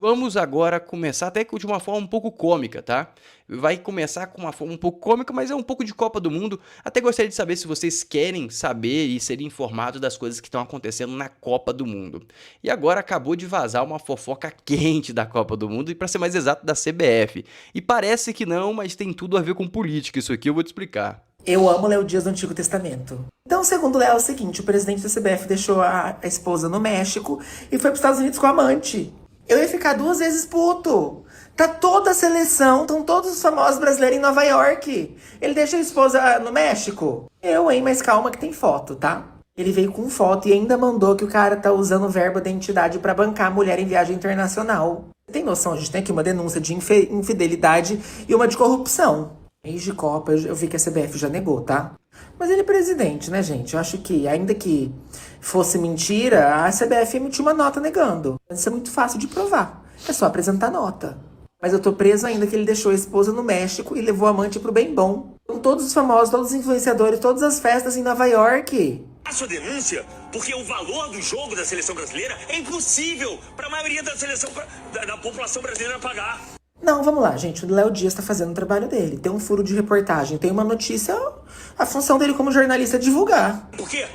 Vamos agora começar até que de uma forma um pouco cômica, tá? Vai começar com uma forma um pouco cômica, mas é um pouco de Copa do Mundo. Até gostaria de saber se vocês querem saber e serem informados das coisas que estão acontecendo na Copa do Mundo. E agora acabou de vazar uma fofoca quente da Copa do Mundo, e para ser mais exato, da CBF. E parece que não, mas tem tudo a ver com política isso aqui, eu vou te explicar. Eu amo Léo Dias do Antigo Testamento. Então, segundo Léo, é o seguinte: o presidente da CBF deixou a esposa no México e foi para os Estados Unidos com a amante. Eu ia ficar 2 vezes puto. Tá toda a seleção, estão todos os famosos brasileiros em Nova York. Ele deixa a esposa no México? Eu, hein? Mas calma que tem foto, tá? Ele veio com foto e ainda mandou que o cara tá usando o verbo da entidade pra bancar a mulher em viagem internacional. Você tem noção? A gente tem aqui uma denúncia de infidelidade e uma de corrupção. Mês de Copa, eu vi que a CBF já negou, tá? Mas ele é presidente, né, gente? Eu acho que, ainda que fosse mentira, a CBF emitiu uma nota negando. Isso é muito fácil de provar. É só apresentar nota. Mas eu tô preso ainda que ele deixou a esposa no México e levou a amante pro bem bom. Com todos os famosos, todos os influenciadores, todas as festas em Nova York. A sua denúncia, porque o valor do jogo da seleção brasileira é impossível para a maioria da população brasileira pagar. Não, vamos lá, gente. O Léo Dias tá fazendo o trabalho dele. Tem um furo de reportagem, tem uma notícia. A função dele como jornalista é divulgar. Por quê?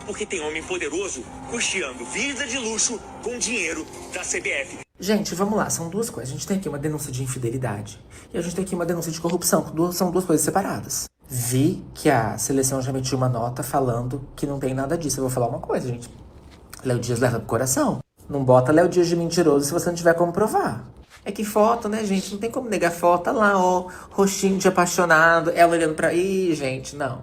Porque tem homem poderoso custeando vida de luxo com dinheiro da CBF. Gente, vamos lá, são duas coisas. A gente tem aqui uma denúncia de infidelidade e a gente tem aqui uma denúncia de corrupção. São duas coisas separadas. Vi que a seleção já emitiu uma nota falando que não tem nada disso. Eu vou falar uma coisa, gente. Léo Dias leva pro coração. Não bota Léo Dias de mentiroso se você não tiver como provar. É que foto, né, gente? Não tem como negar foto. Olha lá, ó, rostinho de apaixonado, ela olhando pra... Ih, gente, não.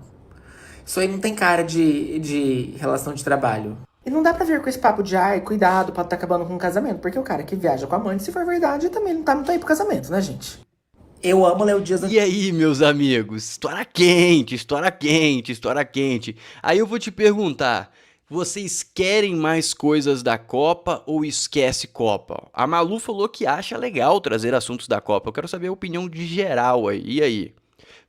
Isso aí não tem cara de relação de trabalho. E não dá pra vir com esse papo de, ai, cuidado, pode tá acabando com o casamento. Porque o cara que viaja com a amante, se for verdade, também não tá muito aí pro casamento, né, gente? Eu amo Léo Dias. E aí, meus amigos? História quente, história quente, história quente. Aí eu vou te perguntar, vocês querem mais coisas da Copa ou esquece Copa? A Malu falou que acha legal trazer assuntos da Copa. Eu quero saber a opinião de geral aí. E aí?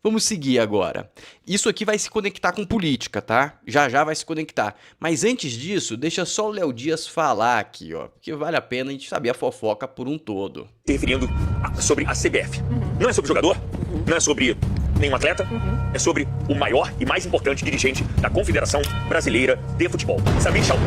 Vamos seguir agora. Isso aqui vai se conectar com política, tá? Já já vai se conectar. Mas antes disso, deixa só o Léo Dias falar aqui, ó. Porque vale a pena a gente saber a fofoca por um todo. Se referindo sobre a CBF. Não é sobre jogador, não é sobre nenhum atleta, é sobre o maior e mais importante dirigente da Confederação Brasileira de Futebol, Samir Chaud.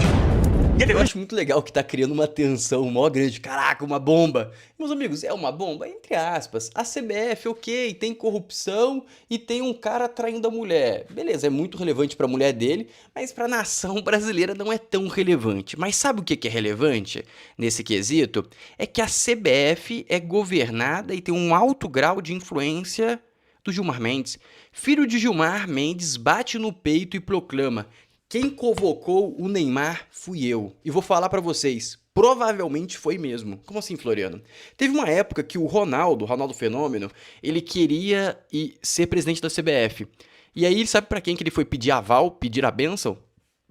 Eu acho muito legal que tá criando uma tensão mó grande. Caraca, uma bomba. Meus amigos, é uma bomba? Entre aspas. A CBF, ok, tem corrupção e tem um cara traindo a mulher. Beleza, é muito relevante pra mulher dele, mas pra nação brasileira não é tão relevante. Mas sabe o que é relevante nesse quesito? É que a CBF é governada e tem um alto grau de influência do Gilmar Mendes. Filho de Gilmar Mendes bate no peito e proclama: quem convocou o Neymar fui eu. E vou falar pra vocês, provavelmente foi mesmo. Como assim, Floriano? Teve uma época que o Ronaldo Fenômeno, ele queria ser presidente da CBF. E aí, sabe pra quem que ele foi pedir aval, pedir a bênção?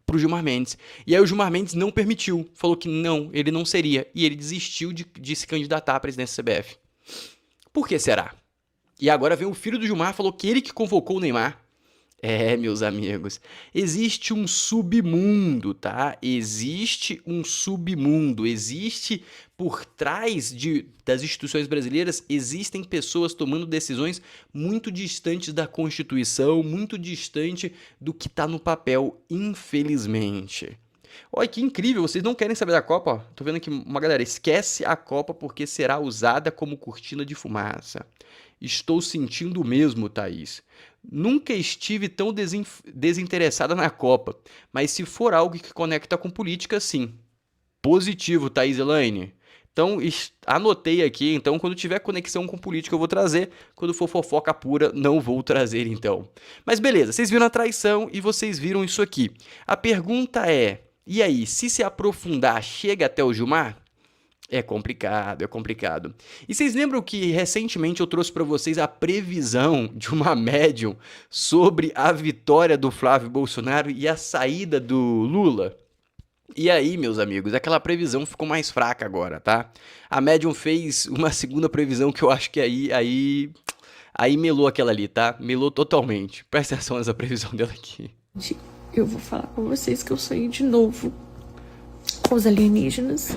Pro Gilmar Mendes. E aí o Gilmar Mendes não permitiu, falou que não, ele não seria. E ele desistiu de se candidatar à presidência da CBF. Por que será? E agora vem o filho do Gilmar, falou que ele que convocou o Neymar. É, meus amigos, existe um submundo, tá? Existe um submundo, existe por trás das instituições brasileiras, existem pessoas tomando decisões muito distantes da Constituição, muito distante do que tá no papel, infelizmente. Olha que incrível, vocês não querem saber da Copa? Ó. Tô vendo aqui uma galera, esquece a Copa porque será usada como cortina de fumaça. Estou sentindo o mesmo, Thaís. Nunca estive tão desinteressada na Copa, mas se for algo que conecta com política, sim. Positivo, Thaís Elaine. Então, anotei aqui, então, quando tiver conexão com política eu vou trazer, quando for fofoca pura, não vou trazer, então. Mas beleza, vocês viram a traição e vocês viram isso aqui. A pergunta é, e aí, se aprofundar, chega até o Gilmar? É complicado, é complicado. E vocês lembram que recentemente eu trouxe para vocês a previsão de uma médium sobre a vitória do Flávio Bolsonaro e a saída do Lula? E aí, meus amigos, aquela previsão ficou mais fraca agora, tá? A médium fez uma segunda previsão que eu acho que aí melou aquela ali, tá? Melou totalmente. Presta atenção nessa previsão dela aqui. Eu vou falar com vocês que eu sonhei de novo com os alienígenas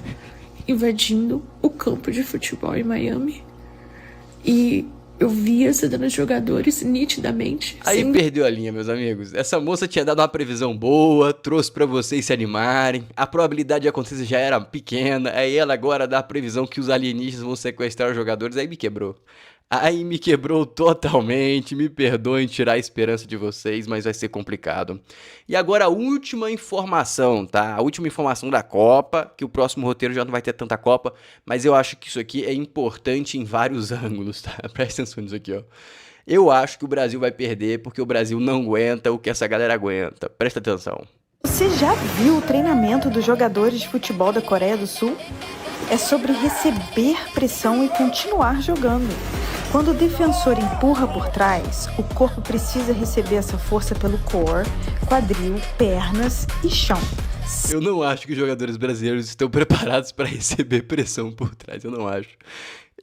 invadindo o campo de futebol em Miami. E eu vi a cena dos jogadores nitidamente. Aí perdeu a linha, meus amigos. Essa moça tinha dado uma previsão boa, trouxe pra vocês se animarem. A probabilidade de acontecer já era pequena. Aí ela agora dá a previsão que os alienígenas vão sequestrar os jogadores. Aí me quebrou. Aí me quebrou totalmente. Me perdoem tirar a esperança de vocês, mas vai ser complicado. E agora a última informação, tá? A última informação da Copa, que o próximo roteiro já não vai ter tanta Copa, mas eu acho que isso aqui é importante em vários ângulos, tá? Presta atenção nisso aqui, ó. Eu acho que o Brasil vai perder porque o Brasil não aguenta o que essa galera aguenta. Presta atenção. Você já viu o treinamento dos jogadores de futebol da Coreia do Sul? É sobre receber pressão e continuar jogando. Quando o defensor empurra por trás, o corpo precisa receber essa força pelo core, quadril, pernas e chão. Eu não acho que os jogadores brasileiros estão preparados para receber pressão por trás. Eu não acho.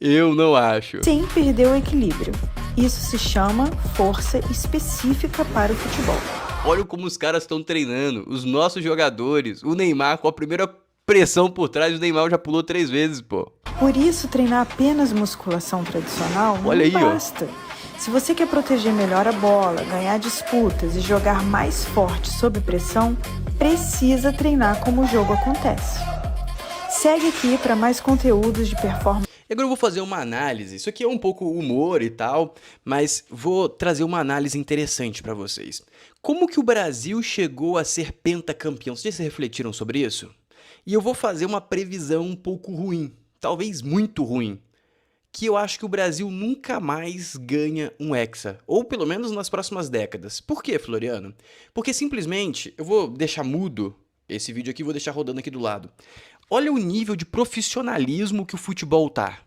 Eu não acho. Sem perder o equilíbrio. Isso se chama força específica para o futebol. Olha como os caras estão treinando. Os nossos jogadores. O Neymar com a primeira pressão por trás, o Neymar já pulou 3 vezes, pô. Por isso, treinar apenas musculação tradicional Olha aí, não basta. Se você quer proteger melhor a bola, ganhar disputas e jogar mais forte sob pressão, precisa treinar como o jogo acontece. Segue aqui para mais conteúdos de performance. E agora eu vou fazer uma análise. Isso aqui é um pouco humor e tal, mas vou trazer uma análise interessante para vocês. Como que o Brasil chegou a ser pentacampeão? Vocês já se refletiram sobre isso? E eu vou fazer uma previsão um pouco ruim, talvez muito ruim, que eu acho que o Brasil nunca mais ganha um Hexa, ou pelo menos nas próximas décadas. Por quê, Floriano? Porque simplesmente, eu vou deixar mudo esse vídeo aqui, vou deixar rodando aqui do lado. Olha o nível de profissionalismo que o futebol tá.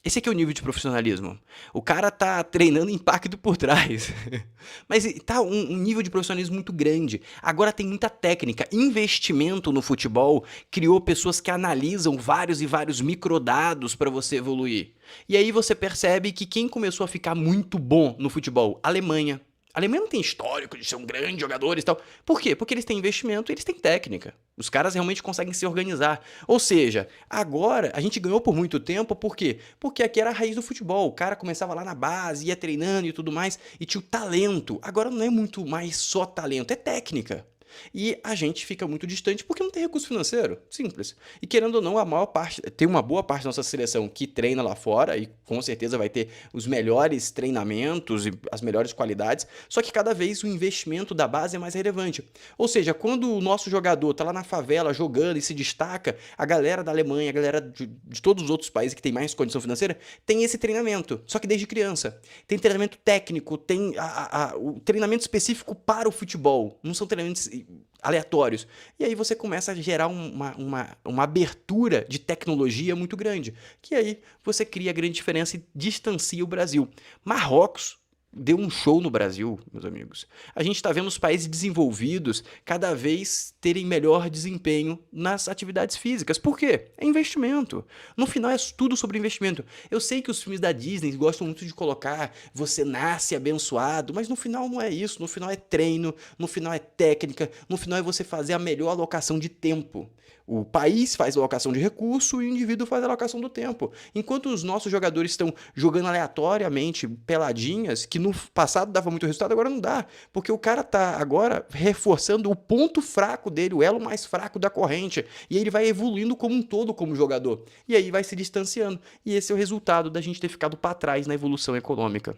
Esse aqui é o nível de profissionalismo. O cara tá treinando impacto por trás. Mas tá um nível de profissionalismo muito grande. Agora tem muita técnica. Investimento no futebol criou pessoas que analisam vários e vários microdados para você evoluir. E aí você percebe que quem começou a ficar muito bom no futebol? Alemanha. A Alemanha não tem histórico de ser um grande jogador e tal. Por quê? Porque eles têm investimento e eles têm técnica. Os caras realmente conseguem se organizar. Ou seja, agora a gente ganhou por muito tempo, por quê? Porque aqui era a raiz do futebol. O cara começava lá na base, ia treinando e tudo mais, e tinha o talento. Agora não é muito mais só talento, é técnica. E a gente fica muito distante porque não tem recurso financeiro, simples. E querendo ou não, a maior parte, tem uma boa parte da nossa seleção que treina lá fora e com certeza vai ter os melhores treinamentos e as melhores qualidades, só que cada vez o investimento da base é mais relevante. Ou seja, quando o nosso jogador tá lá na favela jogando e se destaca, a galera da Alemanha, a galera de todos os outros países que tem mais condição financeira, tem esse treinamento, só que desde criança. Tem treinamento técnico, tem o treinamento específico para o futebol, não são treinamentos aleatórios. E aí você começa a gerar uma abertura de tecnologia muito grande, que aí você cria grande diferença e distancia o Brasil. Marrocos deu um show no Brasil, meus amigos. A gente está vendo os países desenvolvidos cada vez terem melhor desempenho nas atividades físicas. Por quê? É investimento. No final é tudo sobre investimento. Eu sei que os filmes da Disney gostam muito de colocar você nasce abençoado, mas no final não é isso. No final é treino, no final é técnica, no final é você fazer a melhor alocação de tempo. O país faz a alocação de recurso e o indivíduo faz a alocação do tempo. Enquanto os nossos jogadores estão jogando aleatoriamente, peladinhas, que no passado dava muito resultado, agora não dá. Porque o cara tá agora reforçando o ponto fraco dele, o elo mais fraco da corrente. E ele vai evoluindo como um todo como jogador. E aí vai se distanciando. E esse é o resultado da gente ter ficado para trás na evolução econômica.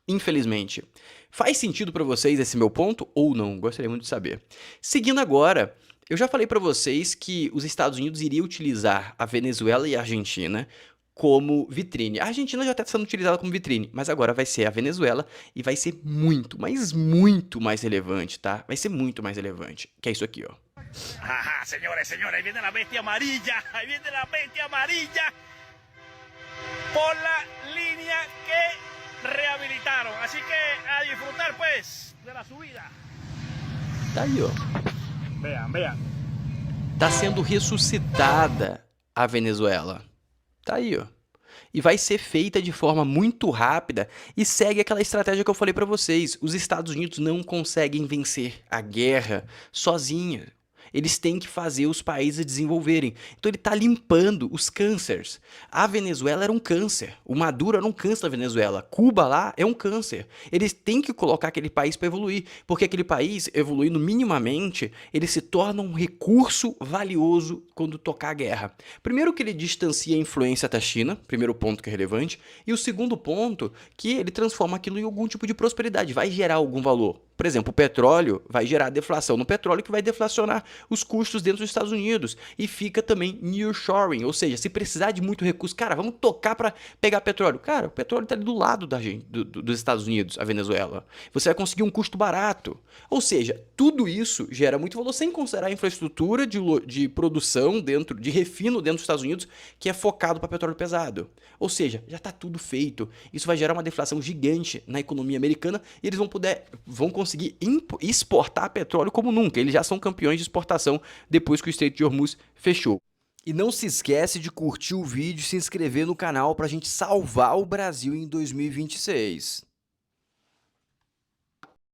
Infelizmente. Faz sentido para vocês esse meu ponto ou não? Gostaria muito de saber. Seguindo agora, eu já falei para vocês que os Estados Unidos iriam utilizar a Venezuela e a Argentina como vitrine. A Argentina já está sendo utilizada como vitrine, mas agora vai ser a Venezuela e vai ser muito, mas muito mais relevante, tá? Vai ser muito mais relevante, que é isso aqui, ó. Ajá, señores, señores, ahí viene la bestia amarilla, ahí viene la bestia amarilla por la línea que rehabilitaron. Así que a disfrutar, pues, de la subida. Tá aí, ó. Vean, vean. Tá sendo ressuscitada a Venezuela. Tá aí, ó. E vai ser feita de forma muito rápida e segue aquela estratégia que eu falei pra vocês. Os Estados Unidos não conseguem vencer a guerra sozinha. Eles têm que fazer os países desenvolverem. Então ele está limpando os cânceres. A Venezuela era um câncer. O Maduro era um câncer da Venezuela. Cuba lá é um câncer. Eles têm que colocar aquele país para evoluir, porque aquele país, evoluindo minimamente, ele se torna um recurso valioso quando tocar a guerra. Primeiro que ele distancia a influência da China, primeiro ponto que é relevante, e o segundo ponto que ele transforma aquilo em algum tipo de prosperidade, vai gerar algum valor. Por exemplo, o petróleo vai gerar deflação no petróleo que vai deflacionar os custos dentro dos Estados Unidos. E fica também nearshoring, ou seja, se precisar de muito recurso, cara, vamos tocar para pegar petróleo. Cara, o petróleo está ali do lado da gente, dos Estados Unidos, a Venezuela. Você vai conseguir um custo barato. Ou seja, tudo isso gera muito valor sem considerar a infraestrutura de produção dentro, de refino dentro dos Estados Unidos, que é focado para petróleo pesado. Ou seja, já está tudo feito. Isso vai gerar uma deflação gigante na economia americana e eles vão conseguir exportar petróleo como nunca. Eles já são campeões de exportação depois que o Estreito de Hormuz fechou. E não se esquece de curtir o vídeo e se inscrever no canal para a gente salvar o Brasil em 2026.